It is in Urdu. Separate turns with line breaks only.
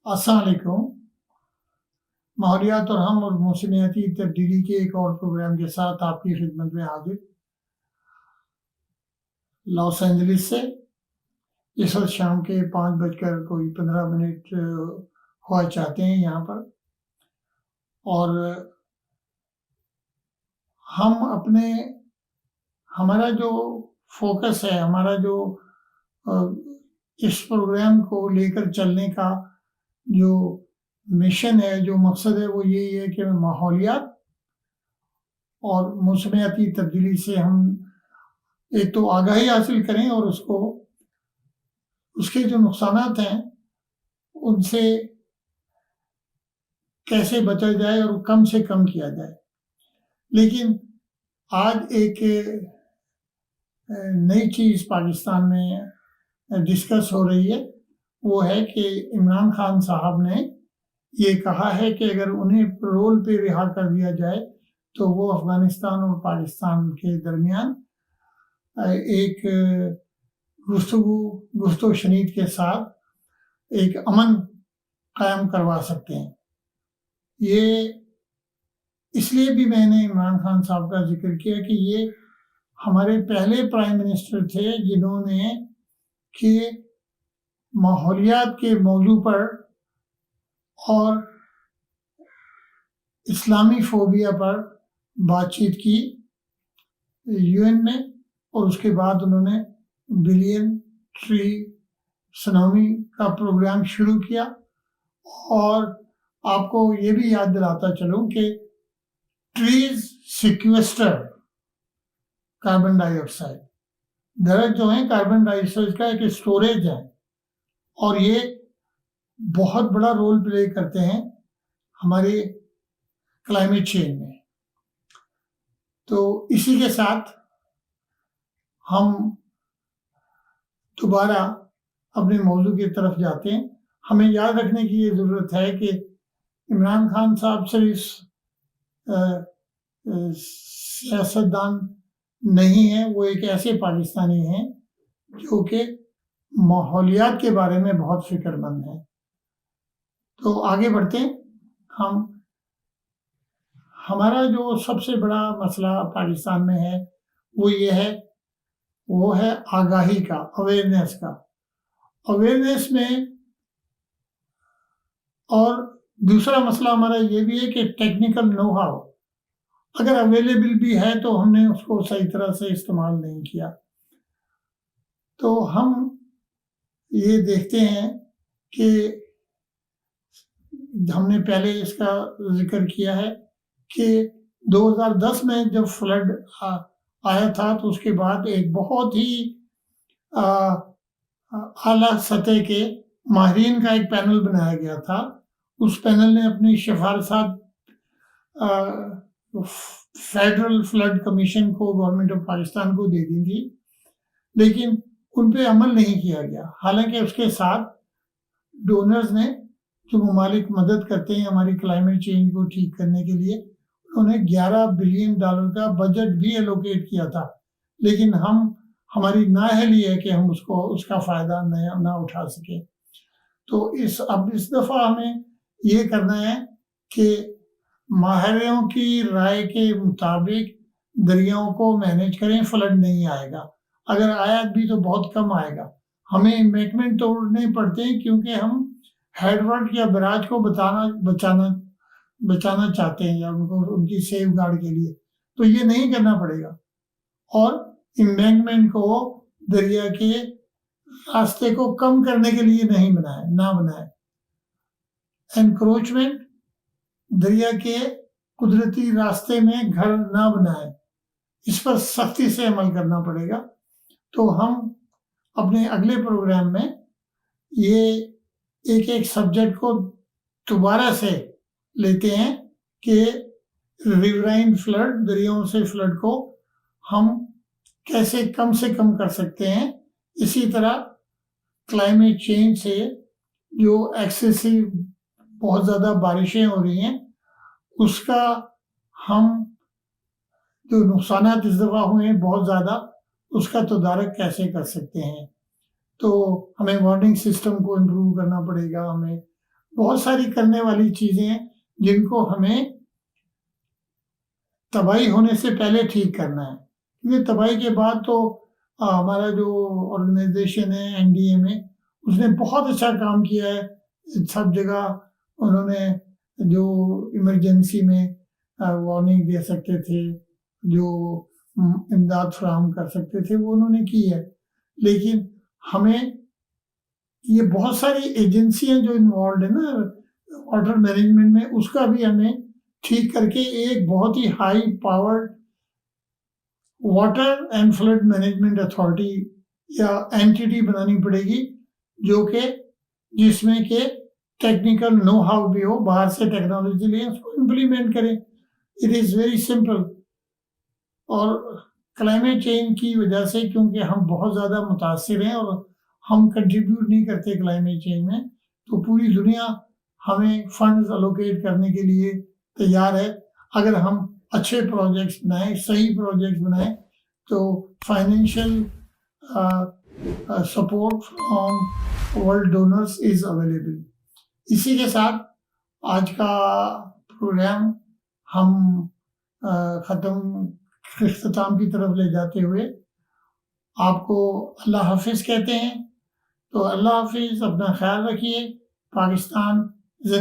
السلام علیکم۔ ماحولیات اور ہم اور موسمیاتی تبدیلی کے ایک اور پروگرام کے ساتھ آپ کی خدمت میں حاضر لاس اینجلس سے۔ اس وقت شام کے 5:15 ہوا چاہتے ہیں یہاں پر، اور ہم ہمارا جو فوکس ہے، ہمارا جو اس پروگرام کو لے کر چلنے کا جو مشن ہے، جو مقصد ہے، وہ یہی ہے کہ ماحولیات اور موسمیاتی تبدیلی سے ہم ایک تو آگاہی حاصل کریں، اور اس کے جو نقصانات ہیں ان سے کیسے بچا جائے اور کم سے کم کیا جائے۔ لیکن آج ایک نئی چیز پاکستان میں ڈسکس ہو رہی ہے، وہ ہے کہ عمران خان صاحب نے یہ کہا ہے کہ اگر انہیں پرول پہ رہا کر دیا جائے تو وہ افغانستان اور پاکستان کے درمیان ایک گفت و شنید کے ساتھ ایک امن قائم کروا سکتے ہیں۔ یہ اس لیے بھی میں نے عمران خان صاحب کا ذکر کیا کہ یہ ہمارے پہلے پرائم منسٹر تھے جنہوں نے کہ ماحولیات کے موضوع پر اور اسلامی فوبیا پر بات چیت کی UN میں، اور اس کے بعد انہوں نے بلین ٹری سنامی کا پروگرام شروع کیا۔ اور آپ کو یہ بھی یاد دلاتا چلوں کہ ٹریز سیکویسٹر کاربن ڈائی آکسائڈ، درخت جو ہیں کاربن ڈائی آکسائڈ کا ایک اسٹوریج ہے، اور یہ بہت بڑا رول پلے کرتے ہیں ہمارے کلائمیٹ چینج میں۔ تو اسی کے ساتھ ہم دوبارہ اپنے موضوع کی طرف جاتے ہیں۔ ہمیں یاد رکھنے کی یہ ضرورت ہے کہ عمران خان صاحب صرف سیاستدان نہیں ہیں، وہ ایک ایسے پاکستانی ہیں جو کہ ماحولیات کے بارے میں بہت فکر مند ہیں۔ تو آگے بڑھتے ہیں۔ ہمارا جو سب سے بڑا مسئلہ پاکستان میں ہے وہ ہے آگاہی کا، اویئرنیس کا۔ اویئرنیس میں، اور دوسرا مسئلہ ہمارا یہ بھی ہے کہ ٹیکنیکل نو ہاؤ اگر اویلیبل بھی ہے تو ہم نے اس کو صحیح طرح سے استعمال نہیں کیا۔ تو ہم یہ دیکھتے ہیں کہ ہم نے پہلے اس کا ذکر کیا ہے کہ 2010 میں جب فلڈ آیا تھا تو اس کے بعد ایک بہت ہی اعلیٰ سطح کے ماہرین کا ایک پینل بنایا گیا تھا۔ اس پینل نے اپنی سفارشات فیڈرل فلڈ کمیشن کو، گورنمنٹ آف پاکستان کو دے دی تھی، لیکن ان پہ عمل نہیں کیا گیا۔ حالانکہ اس کے ساتھ ڈونرز نے، جو ممالک مدد کرتے ہیں ہماری کلائمیٹ چینج کو ٹھیک کرنے کے لیے، انہوں نے $11 بلین کا بجٹ بھی ایلوکیٹ کیا تھا، لیکن ہماری نااہلی ہے کہ ہم اس کا فائدہ نہ اٹھا سکے۔ تو اب اس دفعہ ہمیں یہ کرنا ہے کہ ماہروں کی رائے کے مطابق دریاؤں کو مینیج کریں۔ فلڈ نہیں آئے گا، اگر آیا بھی تو بہت کم آئے گا۔ ہمیں ایمبینکمنٹ توڑنے پڑتے ہیں کیونکہ ہم ہیڈ ورڈ یا براج کو بچانا چاہتے ہیں، یا ان کی سیف گارڈ کے لیے، تو یہ نہیں کرنا پڑے گا۔ اور ایمبینکمنٹ کو دریا کے راستے کو کم کرنے کے لیے نہ بنائے۔ انکروچمنٹ، دریا کے قدرتی راستے میں گھر نہ بنائے، اس پر سختی سے عمل کرنا پڑے گا۔ تو ہم اپنے اگلے پروگرام میں یہ ایک سبجیکٹ کو دوبارہ سے لیتے ہیں کہ ریورائن فلڈ، دریاؤں سے فلڈ کو ہم کیسے کم سے کم کر سکتے ہیں۔ اسی طرح کلائمیٹ چینج سے جو ایکسیسو بہت زیادہ بارشیں ہو رہی ہیں، اس کا ہم جو نقصانات اس دفعہ ہوئے ہیں بہت زیادہ، اس کا تدارک کیسے کر سکتے ہیں۔ تو ہمیں وارننگ سسٹم کو امپروو کرنا پڑے گا، ہمیں بہت ساری کرنے والی چیزیں ہیں جن کو ہمیں تباہی ہونے سے پہلے ٹھیک کرنا ہے، کیونکہ تباہی کے بعد تو ہمارا جو آرگنائزیشن ہے NDA میں، اس نے بہت اچھا کام کیا ہے، سب جگہ انہوں نے جو ایمرجنسی میں وارننگ دے سکتے تھے، جو امداد فراہم کر سکتے تھے، وہ انہوں نے کی ہے، لیکن ہمیں یہ بہت ساری ایجنسیاں جو انوالوڈ ہیں نا واٹر مینجمنٹ میں، اس کا بھی ہمیں ٹھیک کر کے ایک بہت ہی high powered water and flood management authority یا اینٹیٹی بنانی پڑے گی، جو کہ جس میں کہ ٹیکنیکل نو ہاؤ بھی ہو، باہر سے ٹیکنالوجی لیں، اس کو امپلیمنٹ کریں. It is very simple. اور کلائمیٹ چینج کی وجہ سے کیونکہ ہم بہت زیادہ متاثر ہیں اور ہم کنٹریبیوٹ نہیں کرتے کلائمیٹ چینج میں، تو پوری دنیا ہمیں فنڈز الوکیٹ کرنے کے لیے تیار ہے. اگر ہم اچھے پروجیکٹس بنائیں، صحیح پروجیکٹس بنائیں، تو financial support from world donors is available. اسی کے ساتھ آج کا پروگرام ہم اختتام کی طرف لے جاتے ہوئے آپ کو اللہ حافظ کہتے ہیں. تو اللہ حافظ، اپنا خیال رکھیے. پاکستان زندہ